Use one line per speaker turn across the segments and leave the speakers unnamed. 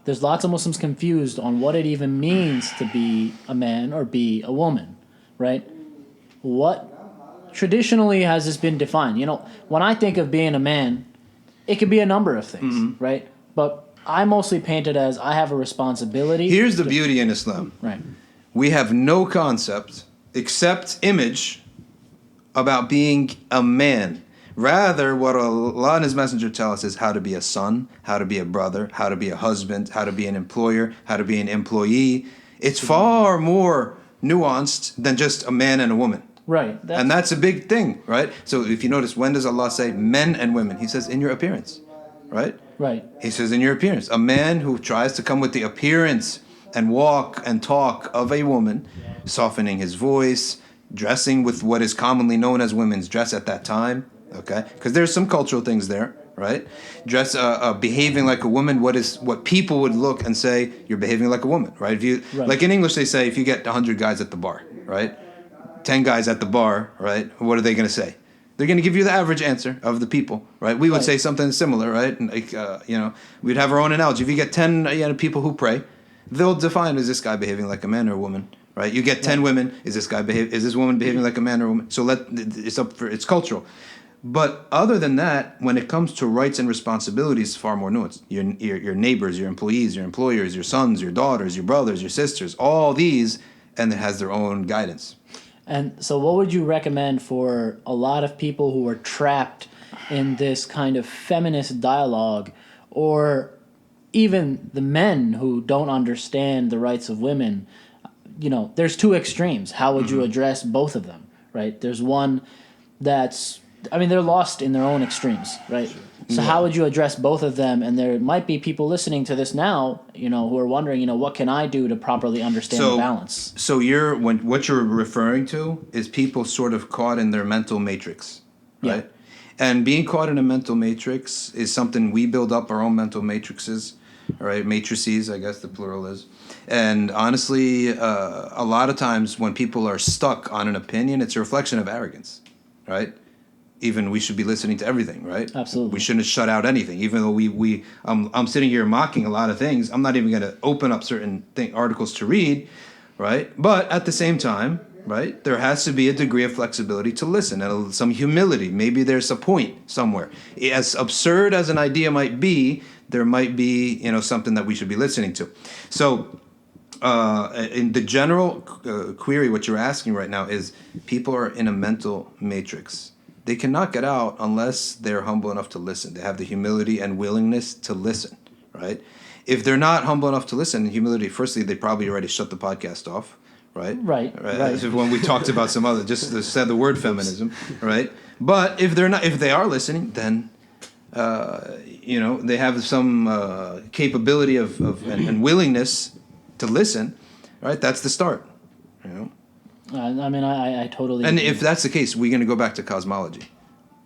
there's lots of Muslims confused on what it even means to be a man or be a woman, right? What traditionally has this been defined? You know, when I think of being a man, it could be a number of things, right? But I mostly paint it as I have a responsibility.
Here's the beauty in Islam.
Right.
We have no concept except image about being a man. Rather, what Allah and His Messenger tell us is how to be a son, how to be a brother, how to be a husband, how to be an employer, how to be an employee. It's far more nuanced than just a man and a woman.
Right.
And that's a big thing, right? So if you notice, when does Allah say men and women? He says in your appearance, right?
Right.
He says in your appearance. A man who tries to come with the appearance and walk and talk of a woman, softening his voice, dressing with what is commonly known as women's dress at that time, okay? Because there's some cultural things there, right? Behaving like a woman, what people would look and say, you're behaving like a woman, right? If you, like in English, they say if you get 100 guys at the bar, right? 10 guys at the bar, right? What are they going to say? They're going to give you the average answer of the people, right? We would say something similar, right? And like, we'd have our own analogy. If you get 10 people who pray, they'll define, is this guy behaving like a man or a woman, right? You get 10 women, is this woman behaving like a man or a woman? So it's cultural. But other than that, when it comes to rights and responsibilities, it's far more nuanced. Your neighbors, your employees, your employers, your sons, your daughters, your brothers, your sisters, all these, and it has their own guidance.
And so what would you recommend for a lot of people who are trapped in this kind of feminist dialogue, or even the men who don't understand the rights of women? You know, there's two extremes. How would you address both of them, right? There's one that's, they're lost in their own extremes, right? So how would you address both of them? And there might be people listening to this now, who are wondering, what can I do to properly understand the balance?
So what you're referring to is people sort of caught in their mental matrix, right? Yeah. And being caught in a mental matrix is something we build up our own mental matrices, right? Matrices, I guess the plural is. And honestly, a lot of times when people are stuck on an opinion, it's a reflection of arrogance, right? Even we should be listening to everything, right?
Absolutely.
We shouldn't shut out anything. Even though I'm sitting here mocking a lot of things, I'm not even going to open up certain articles to read, right? But at the same time, right, there has to be a degree of flexibility to listen and some humility. Maybe there's a point somewhere. As absurd as an idea might be, there might be something that we should be listening to. So in the general query, what you're asking right now is people are in a mental matrix. They cannot get out unless they're humble enough to listen. They have the humility and willingness to listen, right? If they're not humble enough to listen, humility, firstly, they probably already shut the podcast off, right?
Right.
When we talked about some other, just said the word feminism, right? But if they are listening, then they have some capability and willingness to listen, right? That's the start,
I totally
And
agree.
if that's the case, we're going to go back to cosmology.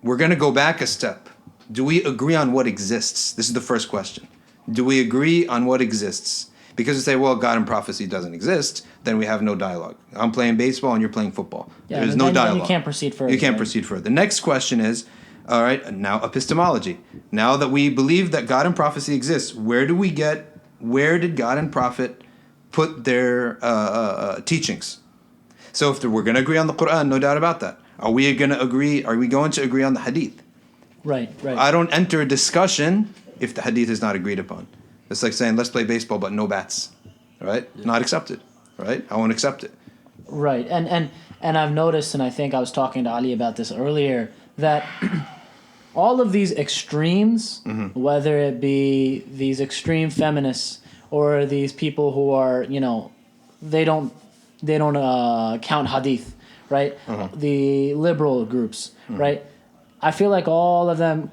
We're going to go back a step. Do we agree on what exists? This is the first question. Do we agree on what exists? Because we say, well, God and prophecy doesn't exist, then we have no dialogue. I'm playing baseball and you're playing football.
Yeah,
There's no dialogue.
Then you can't proceed further.
You can't proceed further. The next question is, all right, now epistemology. Now that we believe that God and prophecy exists, where did God and prophet put their teachings? So if we're going to agree on the Quran, no doubt about that. Are we going to agree on the hadith?
Right.
I don't enter a discussion if the hadith is not agreed upon. It's like saying, let's play baseball, but no bats. Right? Yeah. Not accepted. Right? I won't accept it.
Right. And I've noticed, and I think I was talking to Ali about this earlier, that all of these extremes, whether it be these extreme feminists or these people who are, they don't count hadith, right? The liberal groups, right? I feel like all of them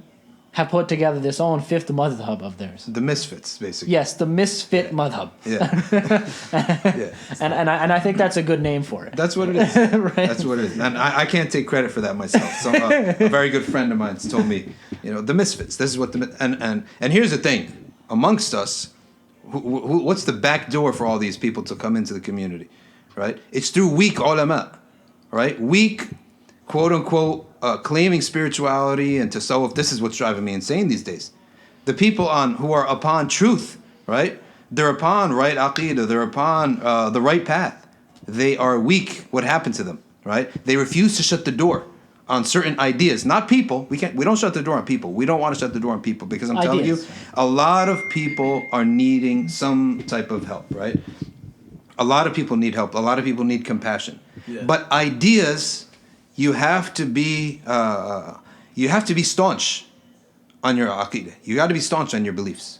have put together this own fifth madhab of theirs.
The misfits, basically.
Yes, the misfit madhab.
Yeah.
And I think that's a good name for it.
That's what it is. Right? That's what it is. And I can't take credit for that myself. So a very good friend of mine told me, the misfits. This is what and here's the thing. Amongst us, what's the back door for all these people to come into the community? Right? It's through weak ulama, right? Weak, quote unquote, claiming spirituality and tasawwuf. This is what's driving me insane these days. The people who are upon truth, right? they're upon right aqidah, they're upon the right path, they are weak. What happened to them, right? They refuse to shut the door on certain ideas, not people. We don't shut the door on people. We don't want to shut the door on people because I'm telling you,
Ideas.
a lot of people are needing some type of help, right? A lot of people need help. A lot of people need compassion.
Yeah.
But ideas, you have to be staunch on your aqidah. You got to be staunch on your beliefs,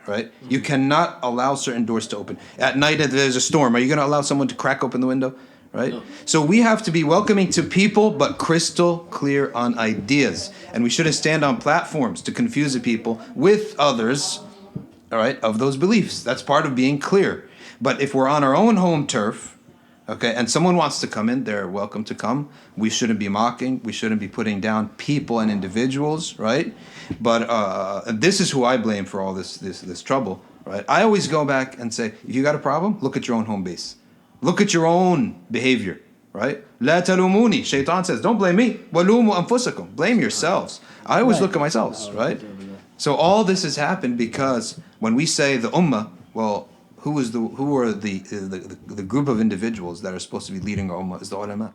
right? You cannot allow certain doors to open. At night, if there's a storm, are you going to allow someone to crack open the window, right?
No.
So we have to be welcoming to people, but crystal clear on ideas. And we shouldn't stand on platforms to confuse the people with others, all right, of those beliefs. That's part of being clear. But if we're on our own home turf, okay, and someone wants to come in, they're welcome to come. We shouldn't be mocking. We shouldn't be putting down people and individuals, right? But this is who I blame for all this trouble, right? I always go back and say, if you got a problem, look at your own home base. Look at your own behavior, right? La talumuni. Shaitan says, don't blame me. Walumu anfusakum. Blame yourselves. I always look at myself, right? So all this has happened because when we say the ummah, well, who are the group of individuals that are supposed to be leading our ummah is the ulama.